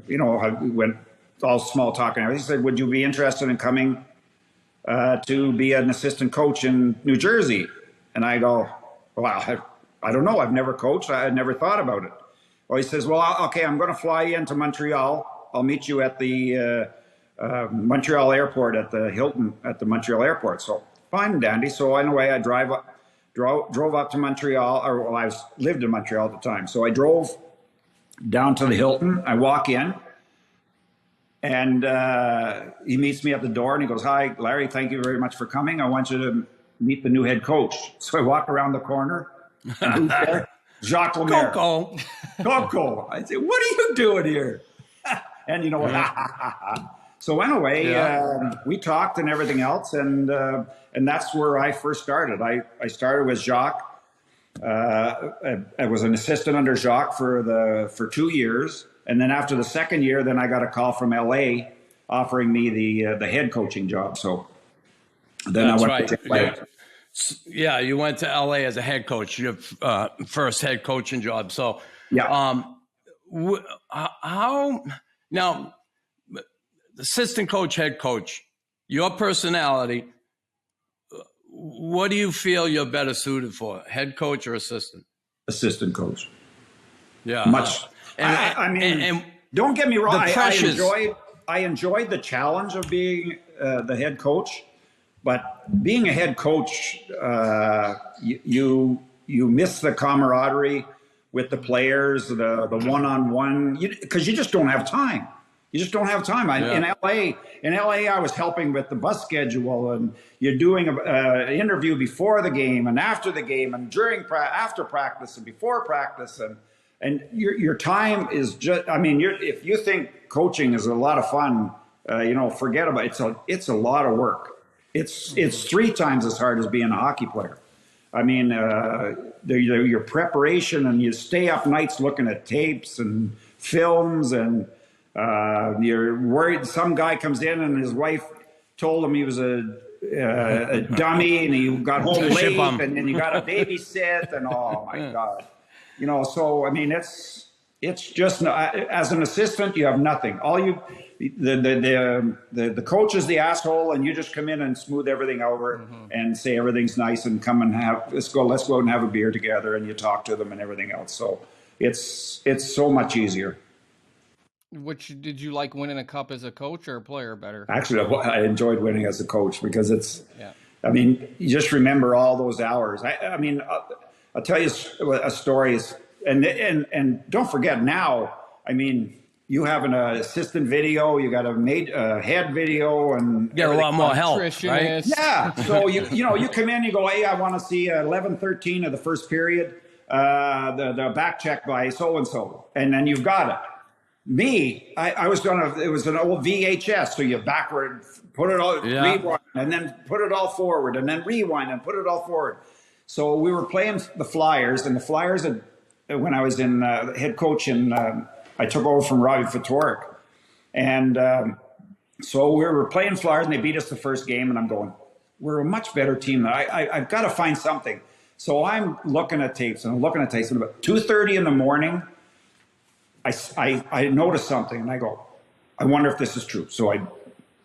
we went all small talk and everything." He said, "Would you be interested in coming to be an assistant coach in New Jersey?" And I go, "Well, I don't know. I've never coached. I had never thought about it." Well, he says, "Well, okay, I'm going to fly you into Montreal. I'll meet you at the Montreal airport, at the Hilton at the Montreal airport." So fine and dandy. So anyway, I drove up to Montreal, I lived in Montreal at the time. So I drove down to the Hilton. I walk in, and he meets me at the door, and he goes, "Hi, Larry, thank you very much for coming. I want you to meet the new head coach." So I walk around the corner, and who's there? Jacques Lemaire. Coco. I say, "What are you doing here?" And you know what? So anyway, we talked and everything else, and that's where I first started. I started with Jacques. I was an assistant under Jacques for 2 years. And then after the second year, then I got a call from LA offering me the head coaching job. So then I went to LA. Yeah, you went to LA as a head coach, your first head coaching job. So how now, assistant coach, head coach, your personality, what do you feel you're better suited for, head coach or assistant? Assistant coach. Yeah. Much. I mean, don't get me wrong. I enjoyed the challenge of being the head coach, but being a head coach, you miss the camaraderie with the players, the one-on-one, because you just don't have time. You just don't have time. In LA, I was helping with the bus schedule, and you're doing an interview before the game and after the game and after practice and before practice, and your time is just. I mean, if you think coaching is a lot of fun, forget about it. It's a lot of work. It's 3 times as hard as being a hockey player. I mean, your preparation, and you stay up nights looking at tapes and films, and you're worried some guy comes in and his wife told him he was a dummy, and he got home late, and then you got to babysit, and oh my God, So I mean, it's just, as an assistant, you have nothing. The coach is the asshole, and you just come in and smooth everything over and say everything's nice, and come and let's go out and have a beer together, and you talk to them and everything else. So it's so much easier. Which did you like, winning a cup as a coach or a player better? Actually, I enjoyed winning as a coach, because I mean, you just remember all those hours. I mean, I'll tell you a story, and don't forget now, I mean, you have an assistant video, you got a head video, and get a lot more help, right? Yeah. So you come in, you go, hey, I want to see 11:13 of the first period, the back check by so and so, and then you've got it. Me, I was it was an old VHS, so you backward, put it all, rewind, and then put it all forward, and then rewind and put it all forward. So we were playing the Flyers, and the Flyers when I was in head coach, and I took over from Robbie Fatorik, and so we were playing Flyers, and they beat us the first game, and I'm going, we're a much better team. I've got to find something. So I'm looking at tapes, and about 2:30 in the morning, I noticed something, and I go, I wonder if this is true. So I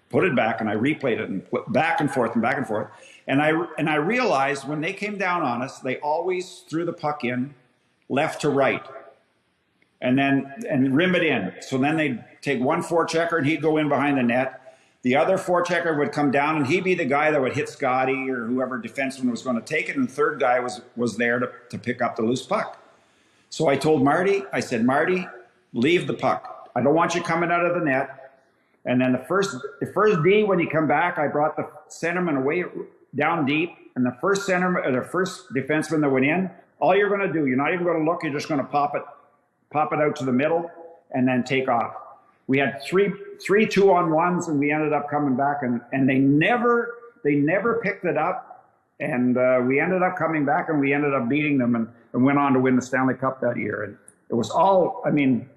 put it back, and I replayed it, and back and forth and back and forth. And I realized when they came down on us, they always threw the puck in left to right, and rim it in. So then they'd take one forechecker, and he'd go in behind the net. The other forechecker would come down, and he'd be the guy that would hit Scotty or whoever defenseman was going to take it. And the third guy was there to pick up the loose puck. So I told Marty, I said, Marty, leave the puck. I don't want you coming out of the net. And then the first D, when you come back, I brought the centerman away down deep, and the first defenseman that went in, all you're going to do, you're not even going to look, you're just going to pop it out to the middle, and then take off. We had three 2-on-1s, and we ended up coming back, and they never picked it up, and we ended up coming back, and we ended up beating them, and went on to win the Stanley Cup that year. And it was all, I mean,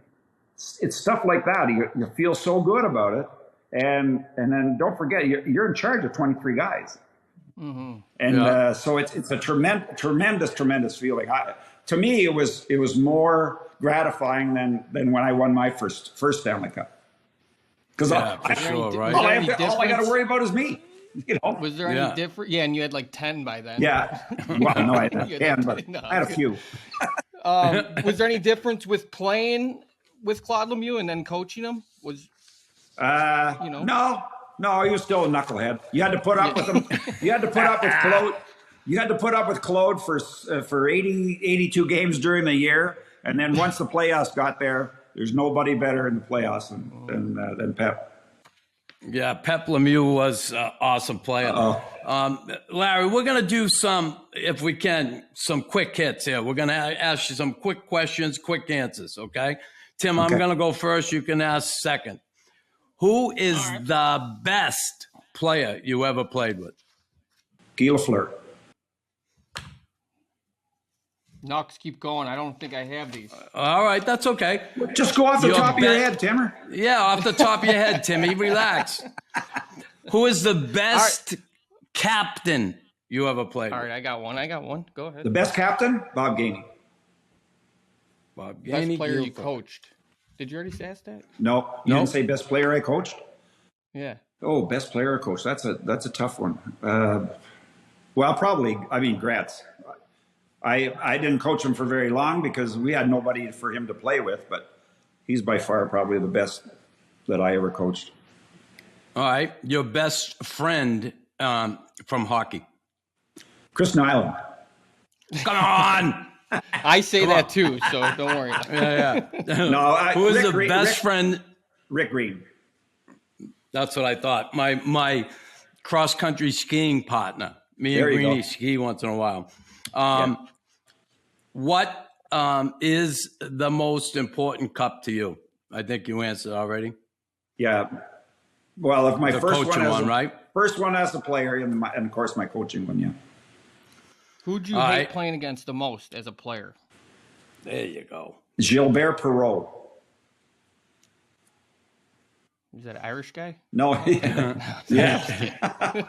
it's stuff like that. You feel so good about it, and then don't forget, you're in charge of 23 guys. Mm-hmm. And so it's a tremendous feeling. To me, it was more gratifying than when I won my first Stanley Cup. Because all I got to worry about is me. Was there any different? Yeah, and you had like 10 by then. Yeah. Well, no, I had 10, but I had a few. Was there any difference with playing with Claude Lemieux and then coaching him? No, he was still a knucklehead. You had to put up with him. You had to put up with Claude. You had to put up with Claude for 82 games during the year, and then once the playoffs got there, there's nobody better in the playoffs than Pep. Yeah, Pep Lemieux was an awesome player. Larry, we're going to do if we can, some quick hits here. We're going to ask you some quick questions, quick answers, okay? Tim, I'm going to go first. You can ask second. Who is the best player you ever played with? Guy Lafleur. Knocks, keep going. I don't think I have these. All right, that's okay. Just go off the top of your head, Timmer. Yeah, off the top of your head, Timmy. Relax. Who is the best captain you ever played with? All right, I got one. Go ahead. The best captain? Bob Gainey. Best player you coached. Did you already ask that? No. You didn't say best player I coached? Yeah. Oh, best player I coached. That's a tough one. Well, probably, Gretz. I didn't coach him for very long because we had nobody for him to play with, but he's by far probably the best that I ever coached. All right. Your best friend from hockey. Chris Nyland. Come on. I say that too, so don't worry. Yeah. No, Who is Rick the Green- best friend? Rick Green. That's what I thought. My cross-country skiing partner. Me There and you go. Greenie ski once in a while. What is the most important cup to you? I think you answered already. Yeah. Well, if my The first coaching one, right? First one as a player, and of course my coaching one, yeah. Who'd you hate playing against the most as a player? There you go. Gilbert Perreault. Is that an Irish guy? No. Yeah.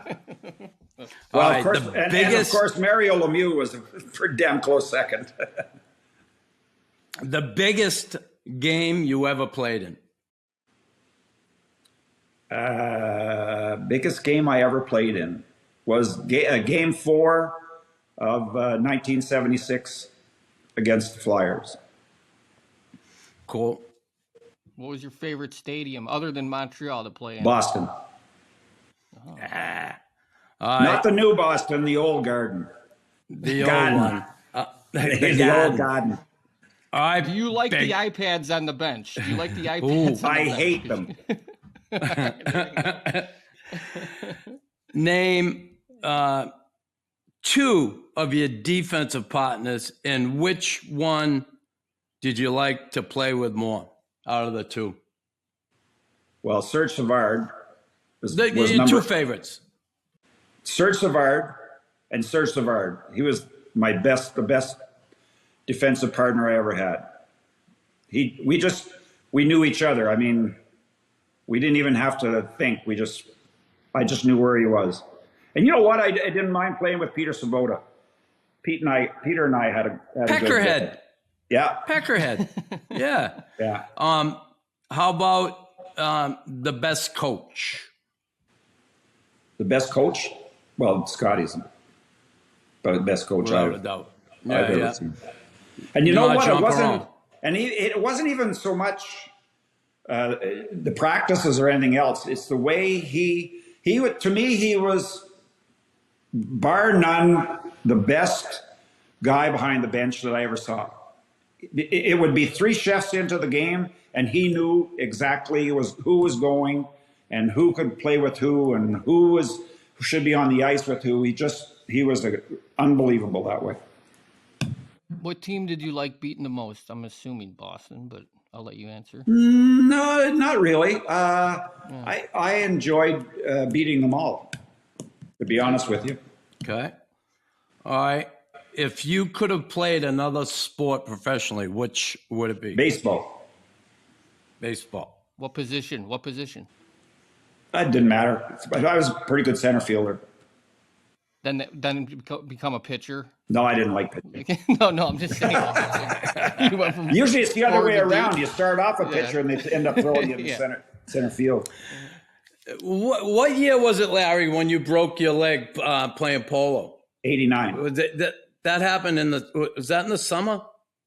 Well, All right, of course, the and biggest- of course, Mario Lemieux was a pretty damn close second. The biggest game you ever played in? Biggest game I ever played in was Game 4 of 1976 against the Flyers. Cool. What was your favorite stadium other than Montreal to play in? Boston. All Not the new Boston, the old Garden. The Garden. old one. The old Garden. All right. Do you like the iPads on the bench? Do you like the iPads on the I bench? hate them. Name two of your defensive partners, and which one did you like to play with more out of the two? Well, Serge Savard was Your two favorites. Serge Savard and Serge Savard. He was the best defensive partner I ever had. We knew each other. I mean, we didn't even have to think. I just knew where he was. And you know what? I didn't mind playing with Peter Sabota. Peter and I had a good Peckerhead. Yeah. Peckerhead. Yeah. Yeah. How about the best coach? The best coach? Well, Scotty's the best coach Without a doubt. I've Yeah, ever yeah. seen. And you know Not what? It Jean wasn't, Perron. and it wasn't even so much the practices or anything else. It's the way he to me, he was bar none the best guy behind the bench that I ever saw. It would be three chefs into the game, and he knew exactly who was going and who could play with who and who should be on the ice with who. He was unbelievable that way. What team did you like beating the most? I'm assuming Boston, but I'll let you answer. No, not really. I enjoyed beating them all, to be honest with you. Okay. All right. If you could have played another sport professionally, which would it be? Baseball. Baseball. What position? What position? It didn't matter. I was a pretty good center fielder. Then become a pitcher? No, I didn't like pitching. No, I'm just saying. You went from Usually it's the other way forward to around. deep. You start off a pitcher and they end up throwing you in the Yeah. center field. What year was it, Larry, when you broke your leg playing polo? 89. Was that happened was that in the summer?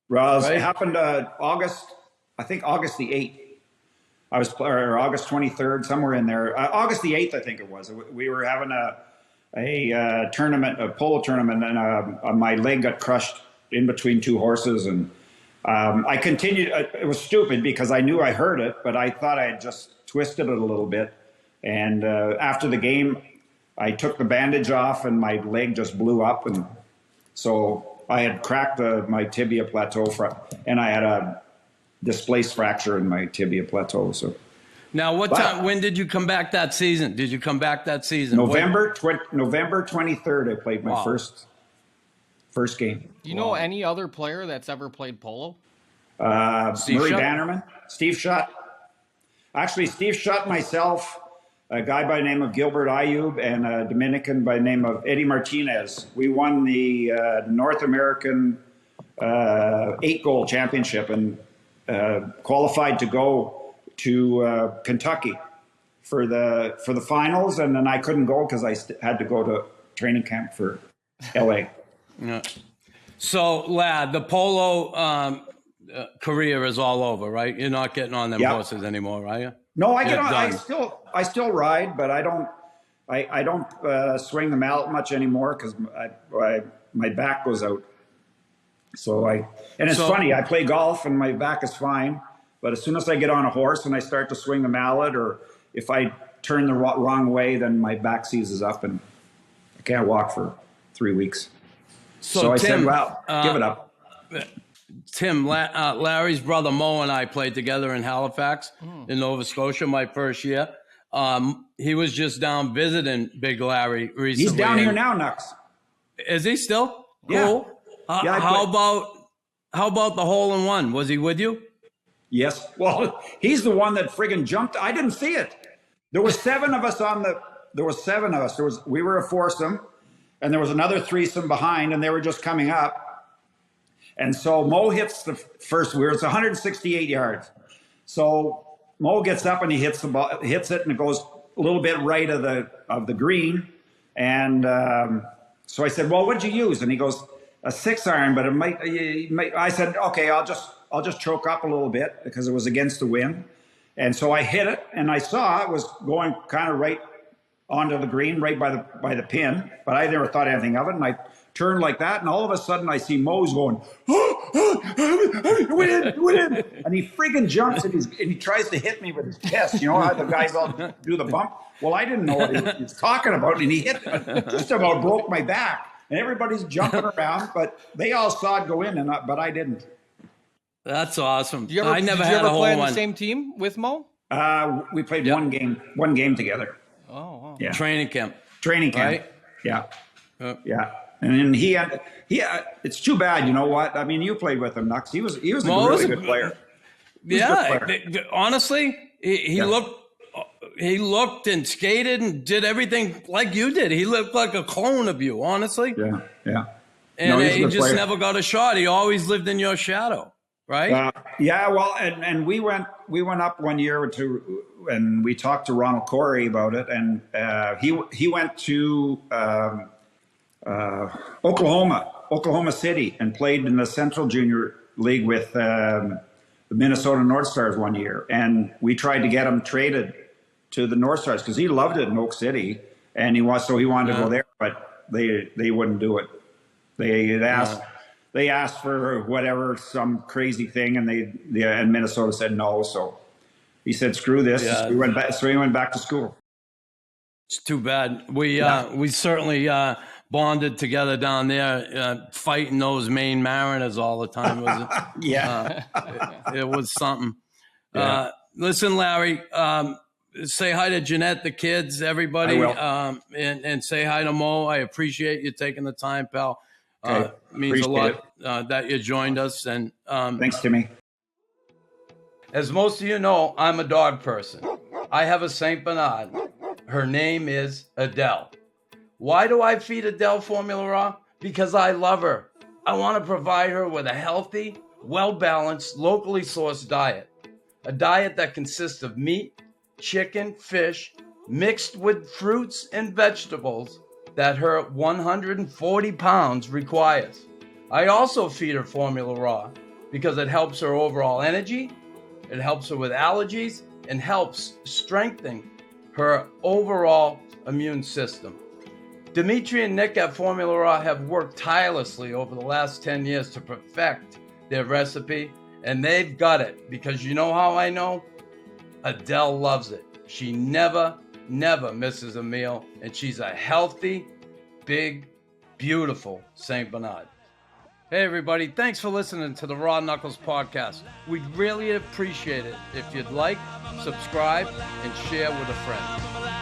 Well, Right. it happened August the 8th. Or August 23rd, somewhere in there. August the 8th, I think it was. We were having a tournament, a polo tournament, and my leg got crushed in between two horses. And I continued. It was stupid because I knew I hurt it, but I thought I had just twisted it a little bit. And after the game, I took the bandage off and my leg just blew up. And so I had cracked my tibia plateau and I had a displaced fracture in my tibia plateau. So Now, when did you come back that season? Did you come back that season? November 23rd, I played my first game. Do you know any other player that's ever played polo? Steve Murray Schutt? Bannerman, Steve Schutt. Actually, Steve Schutt, myself, a guy by the name of Gilbert Ayub, and a Dominican by the name of Eddie Martinez. We won the North American 8-goal championship and qualified to go to Kentucky for the finals, and then I couldn't go because I had to go to training camp for LA. Yeah. So, lad, the polo career is all over, right? You're not getting on them Yeah. horses anymore, are you? No, I get You're on. done. I still ride, but I don't swing the mallet much anymore because my back goes out. So and it's funny. I play golf and my back is fine, but as soon as I get on a horse and I start to swing the mallet, or if I turn the wrong way, then my back seizes up and I can't walk for 3 weeks. So I said, well, give it up. Tim, Larry's brother Mo and I played together in Halifax in Nova Scotia my first year. He was just down visiting Big Larry recently. He's down here now, Nux. Is he still? Yeah. Cool. Yeah, how about the hole in one? Was he with you? Yes. Well, he's the one that friggin' jumped. I didn't see it. There was 7 of us we were a foursome, and there was another threesome behind, and they were just coming up. And so Mo hits the first weir. It's 168 yards. So Mo gets up and he hits the ball, hits it, and it goes a little bit right of the green. And so I said, "Well, what did you use?" And he goes, "A 6-iron, but it might." I said, "Okay, I'll just choke up a little bit because it was against the wind." And so I hit it, and I saw it was going kind of right onto the green, right by the pin. But I never thought anything of it, and I turned like that, and all of a sudden I see Mo's going, went in, and he freaking jumps and he tries to hit me with his chest. You know how the guys all do the bump? Well, I didn't know what he was talking about, and he hit, just about broke my back. And everybody's jumping around, but they all saw it go in, but I didn't. That's awesome. Did you ever play on the same team with Mo? We played one game together. Oh, wow. Yeah. Training camp. Right? Yeah. Yeah. And then it's too bad. You know what? I mean, you played with him, Nux. He was a really good player. Honestly, he looked and skated and did everything like you did. He looked like a clone of you, honestly. Yeah. And he just never got a shot. He always lived in your shadow, right? Yeah. Well, and we went up one year and we talked to Ronald Corey about it, and he went to Oklahoma City, and played in the Central Junior League with the Minnesota North Stars one year, and we tried to get him traded to the North Stars because he loved it in Oak City, and he wanted to go there, but they wouldn't do it. They asked for whatever, some crazy thing, and Minnesota said no. So he said, "Screw this." Yeah. So he went back to school. It's too bad. We certainly bonded together down there, fighting those Maine Mariners all the time. It was something. Yeah. Listen, Larry, say hi to Jeanette, the kids, everybody, and say hi to Mo. I appreciate you taking the time, pal. Okay. Means a lot that you joined us. And thanks, Timmy. As most of you know, I'm a dog person. I have a Saint Bernard. Her name is Adele. Why do I feed Adele Formula Raw? Because I love her. I want to provide her with a healthy, well-balanced, locally sourced diet. A diet that consists of meat, chicken, fish, mixed with fruits and vegetables that her 140 pounds requires. I also feed her Formula Raw because it helps her overall energy, it helps her with allergies, and helps strengthen her overall immune system. Dimitri and Nick at Formula Raw have worked tirelessly over the last 10 years to perfect their recipe, and they've got it because you know how I know? Adele loves it. She never misses a meal, and she's a healthy, big, beautiful Saint Bernard. Hey everybody, thanks for listening to the Raw Knuckles podcast. We'd really appreciate it if you'd like, subscribe, and share with a friend.